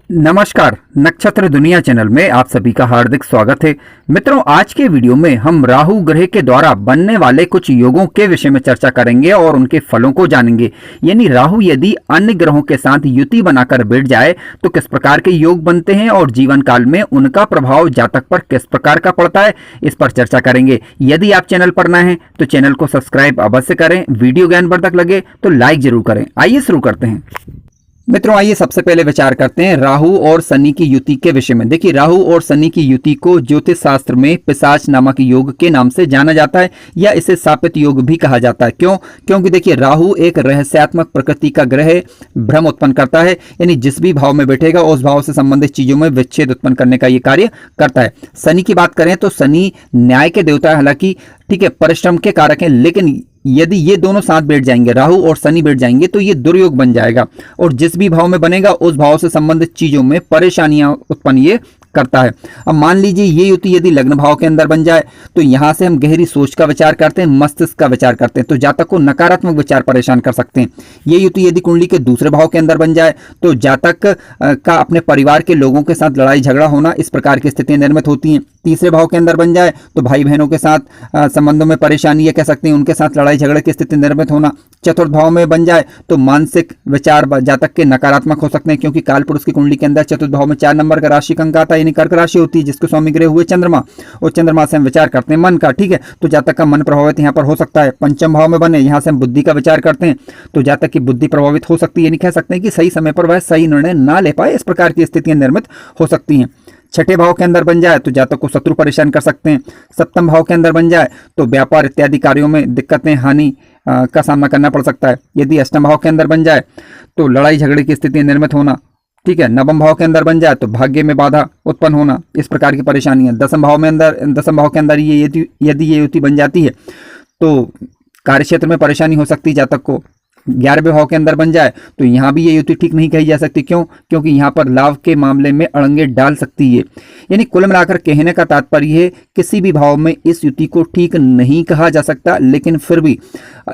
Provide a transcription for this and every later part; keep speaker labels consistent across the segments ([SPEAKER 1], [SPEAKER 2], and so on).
[SPEAKER 1] नमस्कार, नक्षत्र दुनिया चैनल में आप सभी का हार्दिक स्वागत है। मित्रों, आज के वीडियो में हम राहु ग्रह के द्वारा बनने वाले कुछ योगों के विषय में चर्चा करेंगे और उनके फलों को जानेंगे। यानी राहु यदि अन्य ग्रहों के साथ युति बनाकर बैठ जाए तो किस प्रकार के योग बनते हैं और जीवन काल में उनका प्रभाव जातक पर किस प्रकार का पड़ता है, इस पर चर्चा करेंगे। यदि आप चैनल पर नए हैं तो चैनल को सब्सक्राइब अवश्य करें। वीडियो ज्ञानवर्धक लगे तो लाइक जरूर करें। आइए शुरू करते हैं। मित्रों, आइए सबसे पहले विचार करते हैं राहु और शनि की युति के विषय में। देखिए, राहु और शनि की युति को ज्योतिष शास्त्र में पिशाच नामक योग के नाम से जाना जाता है या इसे शापित योग भी कहा जाता है। क्यों? क्योंकि देखिए, राहु एक रहस्यात्मक प्रकृति का ग्रह है, भ्रम उत्पन्न करता है। यानी जिस भी भाव में बैठेगा उस भाव से संबंधित चीजों में विच्छेद उत्पन्न करने का ये कार्य करता है। शनि की बात करें तो शनि न्याय के देवता है, हालांकि ठीक है, परिश्रम के कारक हैं, लेकिन यदि ये दोनों साथ बैठ जाएंगे, राहु और शनि बैठ जाएंगे, तो ये दुर्योग बन जाएगा और जिस भी भाव में बनेगा उस भाव से संबंधित चीजों में परेशानियां उत्पन्न ये करता है। अब मान लीजिए ये युति यदि लग्न भाव के अंदर बन जाए तो यहां से हम गहरी सोच का विचार करते हैं, मस्तिष्क का विचार करते हैं, तो जातक को नकारात्मक विचार परेशान कर सकते हैं। ये युति यदि कुंडली के दूसरे भाव के अंदर बन जाए तो जातक का अपने परिवार के लोगों के साथ लड़ाई झगड़ा होना, इस प्रकार की स्थितियां निर्मित होती हैं। तीसरे भाव के अंदर बन जाए तो भाई बहनों के साथ संबंधों में परेशानी, ये कह सकते हैं, उनके साथ लड़ाई झगड़े की स्थिति निर्मित होना। चतुर्थ भाव में बन जाए तो मानसिक विचार जातक के नकारात्मक हो सकते हैं, क्योंकि काल पुरुष की कुंडली के अंदर चतुर्थ भाव में 4 नंबर का राशि अंक आता है, यानी कर्क राशि होती है, जिसके स्वामी ग्रह हुए चंद्रमा, और चंद्रमा से हम विचार करते हैं मन का। ठीक है, तो जातक का मन प्रभावित यहाँ पर हो सकता है। पंचम भाव में बने, यहाँ से हम बुद्धि का विचार करते हैं, तो जातक की बुद्धि प्रभावित हो सकती है, यानी कह सकते हैं कि सही समय पर वह सही निर्णय ना ले पाए, इस प्रकार की स्थितियां निर्मित हो सकती हैं। छठे भाव के अंदर बन जाए तो जातक को शत्रु परेशान कर सकते हैं। सप्तम भाव के अंदर बन जाए तो व्यापार इत्यादि कार्यों में दिक्कतें, हानि का सामना करना पड़ सकता है। यदि अष्टम भाव के अंदर बन जाए तो लड़ाई झगड़े की स्थिति निर्मित होना। ठीक है, नवम भाव के अंदर बन जाए तो भाग्य में बाधा उत्पन्न होना, इस प्रकार की परेशानियां। दसम भाव के अंदर यदि ये युति बन जाती है तो कार्यक्षेत्र में परेशानी हो सकती है जातक को। 11वें भाव के अंदर बन जाए तो यहाँ भी ये युति ठीक नहीं कही जा सकती। क्यों? क्योंकि यहाँ पर लाभ के मामले में अड़ंगे डाल सकती है। यानी कुल मिलाकर कहने का तात्पर्य है, किसी भी भाव में इस युति को ठीक नहीं कहा जा सकता, लेकिन फिर भी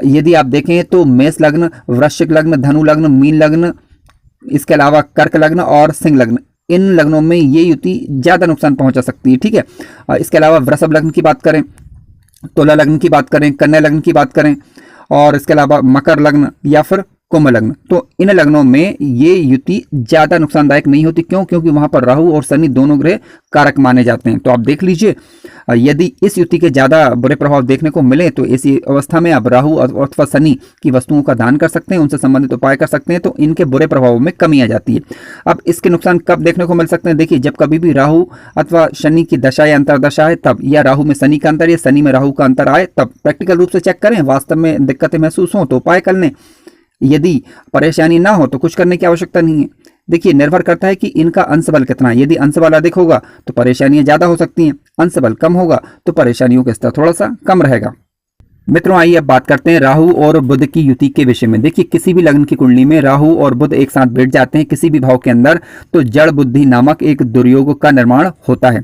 [SPEAKER 1] यदि आप देखें तो मेष लग्न, वृश्चिक लग्न, धनु लग्न, मीन लग्न, इसके अलावा कर्क लग्न और सिंह लग्न, इन लग्नों में ये युति ज्यादा नुकसान पहुंचा सकती है। ठीक है, इसके अलावा वृषभ लग्न की बात करें, तुला लग्न की बात करें, कन्या लग्न की बात करें, और इसके अलावा मकर लग्न या फिर कुंभ लग्न, तो इन लग्नों में ये युति ज्यादा नुकसानदायक नहीं होती। क्यों? क्योंकि वहां पर राहु और शनि दोनों ग्रह कारक माने जाते हैं। तो आप देख लीजिए, यदि इस युति के ज्यादा बुरे प्रभाव देखने को मिले तो ऐसी अवस्था में आप राहु अथवा शनि की वस्तुओं का दान कर सकते हैं, उनसे संबंधित उपाय कर सकते हैं, तो इनके बुरे प्रभावों में कमी आ जाती है। अब इसके नुकसान कब देखने को मिल सकते हैं? देखिए, जब कभी भी राहु अथवा शनि की दशा या अंतरदशा है तब, या राहु में शनि का अंतर या शनि में राहु का अंतर आए तब प्रैक्टिकल रूप से चेक करें। वास्तव में दिक्कतें महसूस हो तो उपाय कर लें, यदि परेशानी ना हो तो कुछ करने की आवश्यकता नहीं है। देखिए, निर्भर करता है कि इनका अंश बल कितना है। यदि अंश बल अधिक होगा तो परेशानियां ज्यादा हो सकती हैं, अंश बल कम होगा तो परेशानियों का स्तर थोड़ा सा कम रहेगा। मित्रों, आइए अब बात करते हैं राहु और बुध की युति के विषय में। देखिए, किसी भी लग्न की कुंडली में राहु और बुध एक साथ बैठ जाते हैं किसी भी भाव के अंदर तो जड़ बुद्धि नामक एक दुर्योग का निर्माण होता है।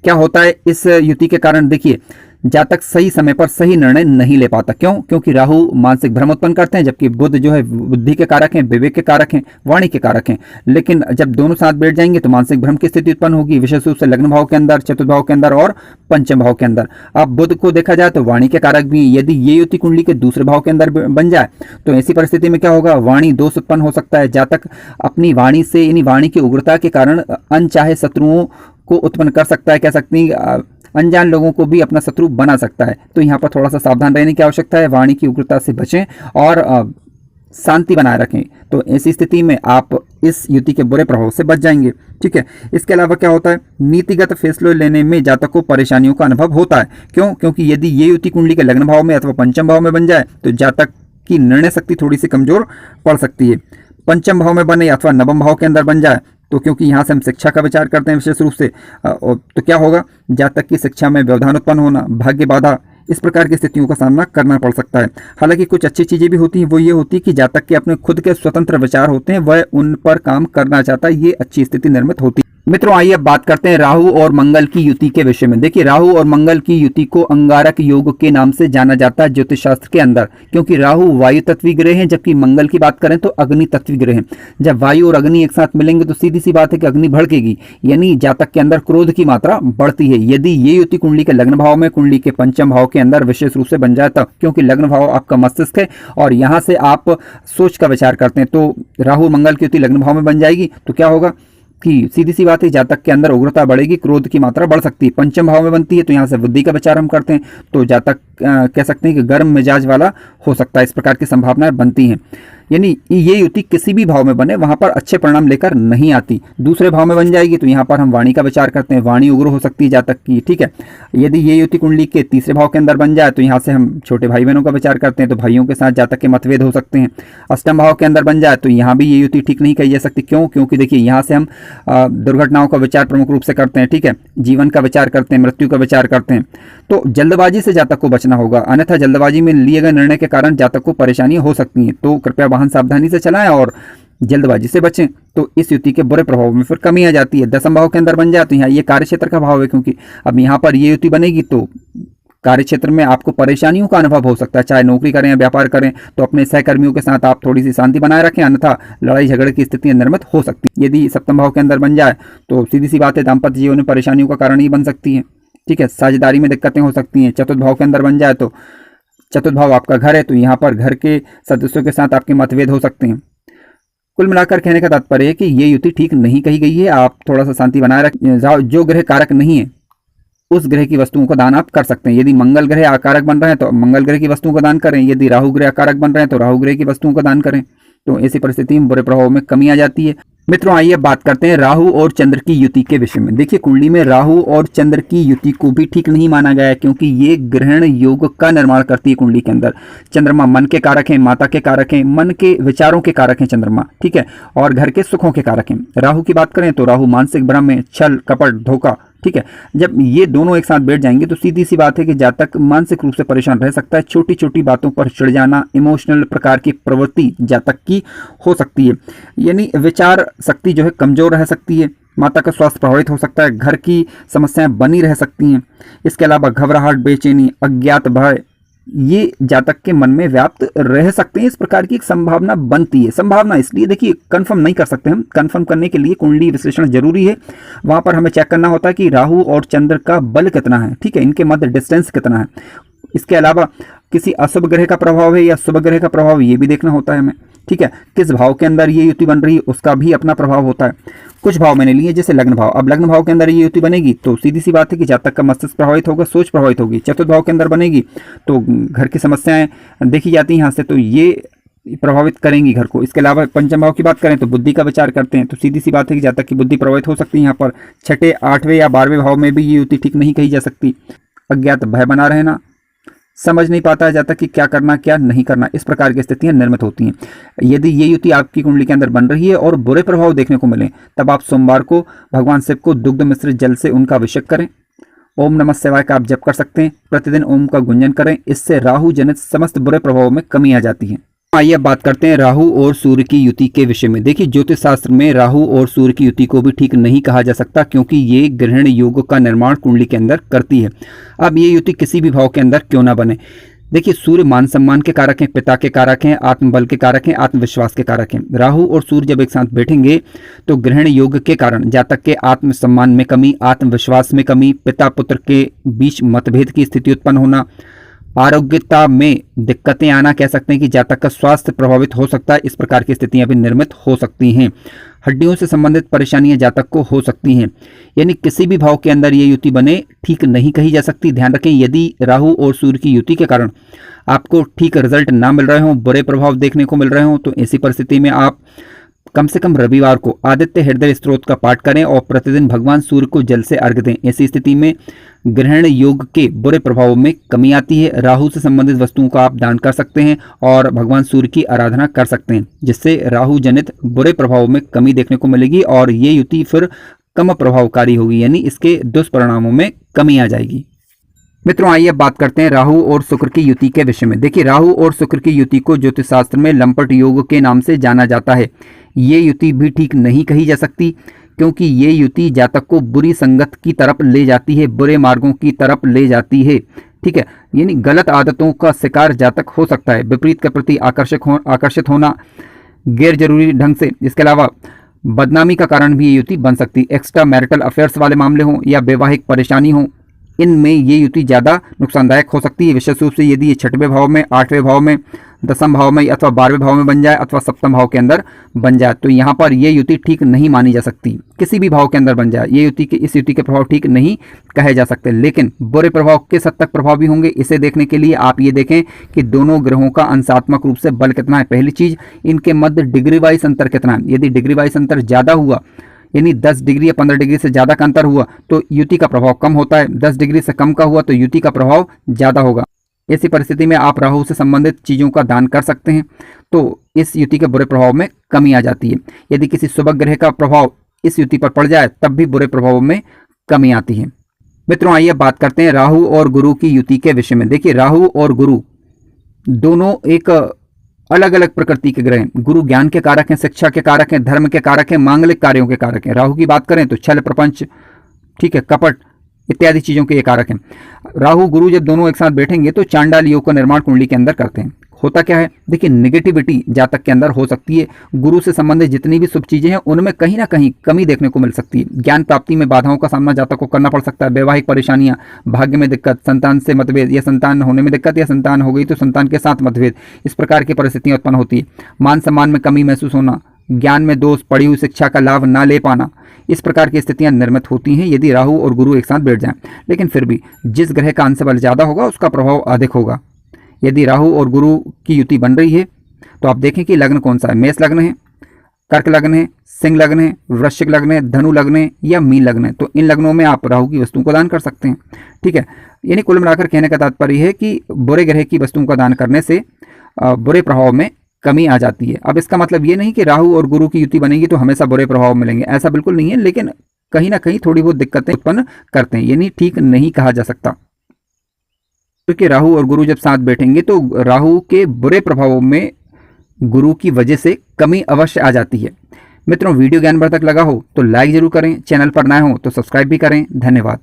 [SPEAKER 1] क्या होता है इस युति के कारण? देखिए, जातक सही समय पर सही निर्णय नहीं ले पाता। क्यों? क्योंकि राहु मानसिक भ्रम उत्पन्न करते हैं, जबकि बुध जो है बुद्धि के कारक हैं, विवेक के कारक हैं, वाणी के कारक हैं। लेकिन जब दोनों साथ बैठ जाएंगे तो मानसिक भ्रम की स्थिति उत्पन्न होगी, विशेष रूप से लग्न भाव के अंदर, चतुर्थ भाव के अंदर और पंचम भाव के अंदर। अब बुध को देखा जाए तो वाणी के कारक भी, यदि ये युति कुंडली के दूसरे भाव के अंदर बन जाए तो ऐसी परिस्थिति में क्या होगा? वाणी दोष उत्पन्न हो सकता है। जातक अपनी वाणी से, यानी वाणी की उग्रता के कारण अनचाहे शत्रुओं को उत्पन्न कर सकता है, कह सकते हैं अनजान लोगों को भी अपना शत्रु बना सकता है। तो यहाँ पर थोड़ा सा सावधान रहने की आवश्यकता है, वाणी की उग्रता से बचें और शांति बनाए रखें, तो ऐसी स्थिति में आप इस युति के बुरे प्रभाव से बच जाएंगे। ठीक है, इसके अलावा क्या होता है? नीतिगत फैसले लेने में जातक को परेशानियों का अनुभव होता है। क्यों? क्योंकि यदि ये युति कुंडली के लग्न भाव में अथवा पंचम भाव में बन जाए तो जातक की निर्णय शक्ति थोड़ी सी कमजोर पड़ सकती है। पंचम भाव में बने अथवा नवम भाव के अंदर बन जाए तो क्योंकि यहाँ से हम शिक्षा का विचार करते हैं विशेष रूप से, तो क्या होगा? जातक की शिक्षा में व्यवधान उत्पन्न होना, भाग्य बाधा, इस प्रकार की स्थितियों का सामना करना पड़ सकता है। हालांकि कुछ अच्छी चीजें भी होती हैं, वो ये होती है कि जातक के अपने खुद के स्वतंत्र विचार होते हैं, वह उन पर काम करना चाहता है, ये अच्छी स्थिति निर्मित होती है। मित्रों, आइए अब बात करते हैं राहु और मंगल की युति के विषय में। देखिए, राहु और मंगल की युति को अंगारक योग के नाम से जाना जाता है ज्योतिष शास्त्र के अंदर, क्योंकि राहु वायु तत्वी ग्रह हैं, जबकि मंगल की बात करें तो अग्नि तत्वी ग्रह हैं। जब वायु और अग्नि एक साथ मिलेंगे तो सीधी सी बात है कि अग्नि भड़केगी, यानी जातक के अंदर क्रोध की मात्रा बढ़ती है। यदि ये युति कुंडली के लग्न भाव में, कुंडली के पंचम भाव के अंदर विशेष रूप से बन जाए तब, क्योंकि लग्न भाव आपका मस्तिष्क है और यहाँ से आप सोच का विचार करते हैं, तो राहु मंगल की युति लग्न भाव में बन जाएगी तो क्या होगा कि सीधी सी बात है, जातक के अंदर उग्रता बढ़ेगी, क्रोध की मात्रा बढ़ सकती है। पंचम भाव में बनती है तो यहाँ से बुद्धि का विचार हम करते हैं, तो जातक कह सकते हैं कि गर्म मिजाज वाला हो सकता है। इस प्रकार की संभावनाएं बनती हैं। यानी ये युति किसी भी भाव में बने वहां पर अच्छे परिणाम लेकर नहीं आती। दूसरे भाव में बन जाएगी तो यहाँ पर हम वाणी का विचार करते हैं, वाणी उग्र हो सकती है जातक की, ठीक है। यदि ये युति कुंडली के तीसरे भाव के अंदर बन जाए तो यहाँ से हम छोटे भाई बहनों का विचार करते हैं, तो भाइयों के साथ जातक के मतभेद हो सकते हैं। अष्टम भाव के अंदर बन जाए तो यहाँ भी ये युति ठीक नहीं कही जा सकती। क्यों? क्योंकि देखिए, यहाँ से हम दुर्घटनाओं का विचार प्रमुख रूप से करते हैं, ठीक है, जीवन का विचार करते हैं, मृत्यु का विचार करते हैं। तो जल्दबाजी से जातक को बचना होगा, अन्यथा जल्दबाजी में लिए गए निर्णय के कारण जातक को परेशानियां हो सकती हैं। तो कृपया वाहन सावधानी से चलाएं और जल्दबाजी से बचें, तो इस युति के बुरे प्रभाव में फिर कमी आ जाती है। दसम भाव के अंदर बन जाए तो यहाँ ये कार्य क्षेत्र का भाव है, क्योंकि अब यहाँ पर ये युति बनेगी तो कार्य क्षेत्र में आपको परेशानियों का अनुभव हो सकता है। चाहे नौकरी करें या व्यापार करें, तो अपने सहकर्मियों के साथ आप थोड़ी सी शांति बनाए रखें, अन्यथा लड़ाई झगड़े की स्थितियां निर्मित हो सकती है। यदि सप्तम भाव के अंदर बन जाए तो सीधी सी बात है, दाम्पत्य जीवन में परेशानियों का कारण ही बन सकती है, ठीक है, साझेदारी में दिक्कतें हो सकती हैं। चतुर्थ भाव के अंदर बन जाए तो चतुर्थ भाव आपका घर है, तो यहाँ पर घर के सदस्यों के साथ आपके मतभेद हो सकते हैं। कुल मिलाकर कहने का तात्पर्य है कि ये युति ठीक नहीं कही गई है। आप थोड़ा सा शांति बनाए रखें। जो ग्रह कारक नहीं है उस ग्रह की वस्तुओं का दान आप कर सकते हैं। यदि मंगल ग्रह आकारक बन रहे हैं तो मंगल ग्रह की वस्तुओं का दान करें, यदि राहु ग्रह आकारक बन रहे हैं तो राहु ग्रह की वस्तुओं का दान करें। तो ऐसी परिस्थिति में बुरे प्रभाव में कमी आ जाती है। मित्रों, आइए बात करते हैं राहु और चंद्र की युति के विषय में। देखिए, कुंडली में राहु और चंद्र की युति को भी ठीक नहीं माना गया है, क्योंकि ये ग्रहण योग का निर्माण करती है कुंडली के अंदर। चंद्रमा मन के कारक हैं, माता के कारक हैं, मन के विचारों के कारक हैं चंद्रमा, ठीक है, और घर के सुखों के कारक हैं। राहु की बात करें तो राहु मानसिक भ्रम में, छल कपट धोखा, ठीक है। जब ये दोनों एक साथ बैठ जाएंगे तो सीधी सी बात है कि जातक मानसिक रूप से परेशान रह सकता है। छोटी छोटी बातों पर चिढ़ जाना, इमोशनल प्रकार की प्रवृत्ति जातक की हो सकती है, यानी विचार शक्ति जो है कमजोर रह सकती है। माता का स्वास्थ्य प्रभावित हो सकता है, घर की समस्याएं बनी रह सकती हैं। इसके अलावा घबराहट, बेचैनी, अज्ञात भय, ये जातक के मन में व्याप्त रह सकते हैं। इस प्रकार की एक संभावना बनती है। संभावना इसलिए, देखिए, कंफर्म नहीं कर सकते हम। कंफर्म करने के लिए कुंडली विश्लेषण जरूरी है। वहां पर हमें चेक करना होता है कि राहु और चंद्र का बल कितना है, ठीक है, इनके मध्य डिस्टेंस कितना है। इसके अलावा किसी अशुभ ग्रह का प्रभाव है या शुभ ग्रह का प्रभाव, ये भी देखना होता है हमें, ठीक है। किस भाव के अंदर ये युति बन रही है उसका भी अपना प्रभाव होता है। कुछ भाव मैंने लिए जैसे लग्न भाव। अब लग्न भाव के अंदर ये युति बनेगी तो सीधी सी बात है कि जातक का मस्तिष्क प्रभावित होगा, सोच प्रभावित होगी। चतुर्थ भाव के अंदर बनेगी तो घर की समस्याएं देखी जाती हैं यहाँ से, तो ये प्रभावित करेंगी घर को। इसके अलावा पंचम भाव की बात करें तो बुद्धि का विचार करते हैं, तो सीधी सी बात है कि जातक की बुद्धि प्रभावित हो सकती है। यहाँ पर छठे, आठवें या 12वें भाव में भी ये युति ठीक नहीं कही जा सकती। अज्ञात भय बना रहना, समझ नहीं पाता है जातक कि क्या करना क्या नहीं करना, इस प्रकार की स्थितियां निर्मित होती हैं। यदि ये युति आपकी कुंडली के अंदर बन रही है और बुरे प्रभाव देखने को मिले, तब आप सोमवार को भगवान शिव को दुग्ध मिश्रित जल से उनका अभिषेक करें। ओम नमः शिवाय का आप जप कर सकते हैं। प्रतिदिन ओम का गुंजन करें, इससे राहु जनित समस्त बुरे प्रभावों में कमी आ जाती है। आइए अब बात करते हैं राहु और सूर्य की युति के विषय में। देखिए, ज्योतिष शास्त्र में राहु और सूर्य की युति को भी ठीक नहीं कहा जा सकता, क्योंकि ये ग्रहण योग का निर्माण कुंडली के अंदर करती है। अब ये युति किसी भी भाव के अंदर क्यों ना बने। देखिए, सूर्य मान सम्मान के कारक हैं, पिता के कारक हैं, आत्मबल के कारक हैं, आत्मविश्वास के कारक हैं। राहु और सूर्य जब एक साथ बैठेंगे तो ग्रहण योग के कारण जातक के आत्मसम्मान में कमी, आत्मविश्वास में कमी, पिता पुत्र के बीच मतभेद की स्थिति उत्पन्न होना, आरोग्यता में दिक्कतें आना, कह सकते हैं कि जातक का स्वास्थ्य प्रभावित हो सकता है। इस प्रकार की स्थितियां भी निर्मित हो सकती हैं। हड्डियों से संबंधित परेशानियां जातक को हो सकती हैं। यानी किसी भी भाव के अंदर ये युति बने ठीक नहीं कही जा सकती। ध्यान रखें, यदि राहु और सूर्य की युति के कारण आपको ठीक रिजल्ट ना मिल रहे हों, बुरे प्रभाव देखने को मिल रहे हों, तो ऐसी परिस्थिति में आप कम से कम रविवार को आदित्य हृदय स्तोत्र का पाठ करें और प्रतिदिन भगवान सूर्य को जल से अर्घ्य दें। ऐसी स्थिति में ग्रहण योग के बुरे प्रभावों में कमी आती है। राहु से संबंधित वस्तुओं का आप दान कर सकते हैं और भगवान सूर्य की आराधना कर सकते हैं, जिससे राहु जनित बुरे प्रभावों में कमी देखने को मिलेगी और ये युति फिर कम प्रभावकारी होगी, यानी इसके दुष्परिणामों में कमी आ जाएगी। मित्रों आइए अब बात करते हैं राहु और शुक्र की युति के विषय में। देखिए, राहु और शुक्र की युति को ज्योतिष शास्त्र में लंपट योग के नाम से जाना जाता है। ये युति भी ठीक नहीं कही जा सकती, क्योंकि ये युति जातक को बुरी संगत की तरफ ले जाती है, बुरे मार्गों की तरफ ले जाती है। ठीक है, यानी गलत आदतों का शिकार जातक हो सकता है, विपरीत के प्रति आकर्षित होना गैर जरूरी ढंग से। इसके अलावा बदनामी का कारण भी ये युति बन सकती है। एक्स्ट्रा मैरिटल अफेयर्स वाले मामले हों या वैवाहिक परेशानी हो, इनमें ये युति ज़्यादा नुकसानदायक हो सकती है, विशेष रूप से यदि ये 6वें भाव में, 8वें भाव में, 10वें भाव में अथवा 12वें भाव में बन जाए अथवा 7वें भाव के अंदर बन जाए, तो यहाँ पर ये युति ठीक नहीं मानी जा सकती। किसी भी भाव के अंदर बन जाए ये युति के, इस युति के प्रभाव ठीक नहीं कहे जा सकते। लेकिन बुरे प्रभाव किस हद तक प्रभाव भी होंगे, इसे देखने के लिए आप ये देखें कि दोनों ग्रहों का अंशात्मक रूप से बल कितना है। पहली चीज, इनके मध्य डिग्री वाइज अंतर कितना है। यदि डिग्री वाइज अंतर ज़्यादा हुआ, यानी 10 डिग्री या 15 डिग्री से ज़्यादा का अंतर हुआ, तो युति का प्रभाव कम होता है। 10 डिग्री से कम का हुआ तो युति का प्रभाव ज़्यादा होगा। ऐसी परिस्थिति में आप राहु से संबंधित चीज़ों का दान कर सकते हैं, तो इस युति के बुरे प्रभाव में कमी आ जाती है। यदि किसी शुभ ग्रह का प्रभाव इस युति पर पड़ जाए, तब भी बुरे प्रभावों में कमी आती है। मित्रों आइए बात करते हैं राहु और गुरु की युति के विषय में। देखिए, राहु और गुरु दोनों एक अलग अलग प्रकृति के ग्रह हैं। गुरु ज्ञान के कारक हैं, शिक्षा के कारक हैं, धर्म के कारक हैं, मांगलिक कार्यों के कारक हैं। राहु की बात करें तो छल, प्रपंच, ठीक है, कपट इत्यादि चीजों के ये कारक हैं। राहु गुरु जब दोनों एक साथ बैठेंगे तो चांडाल योग का निर्माण कुंडली के अंदर करते हैं। होता क्या है, देखिए, नेगेटिविटी जातक के अंदर हो सकती है। गुरु से संबंधित जितनी भी शुभ चीजें हैं उनमें कहीं ना कहीं कमी देखने को मिल सकती है। ज्ञान प्राप्ति में बाधाओं का सामना जातक को करना पड़ सकता है। वैवाहिक परेशानियां, भाग्य में दिक्कत, संतान से मतभेद या संतान होने में दिक्कत, या संतान हो गई तो संतान के साथ मतभेद, इस प्रकार की परिस्थितियां उत्पन्न होती है। मान सम्मान में कमी महसूस होना, ज्ञान में दोष, पढ़ी हुई शिक्षा का लाभ ना ले पाना, इस प्रकार की स्थितियां निर्मित होती हैं यदि राहु और गुरु एक साथ बैठ जाएं। लेकिन फिर भी जिस ग्रह का अंश बल ज्यादा होगा उसका प्रभाव अधिक होगा। यदि राहु और गुरु की युति बन रही है तो आप देखें कि लग्न कौन सा है। मेष लग्न है, कर्क लग्न है, सिंह लग्न है, वृश्चिक लग्न है, धनु लग्न है या मीन लग्न है, तो इन लग्नों में आप राहु की वस्तुओं को दान कर सकते हैं। ठीक है, यानी कुल मिलाकर कहने का तात्पर्य है कि बुरे ग्रह की वस्तुओं का दान करने से बुरे प्रभाव में कमी आ जाती है। अब इसका मतलब ये नहीं कि राहु और गुरु की युति बनेगी तो हमेशा बुरे प्रभाव मिलेंगे, ऐसा बिल्कुल नहीं है। लेकिन कहीं ना कहीं थोड़ी बहुत दिक्कतें उत्पन्न करते हैं, यानी ठीक नहीं कहा जा सकता। क्योंकि राहु और गुरु जब साथ बैठेंगे तो राहु के बुरे प्रभावों में गुरु की वजह से कमी अवश्य आ जाती है। मित्रों, वीडियो ज्ञानवर्धक लगा हो तो लाइक जरूर करें, चैनल पर नए हो तो सब्सक्राइब भी करें। धन्यवाद।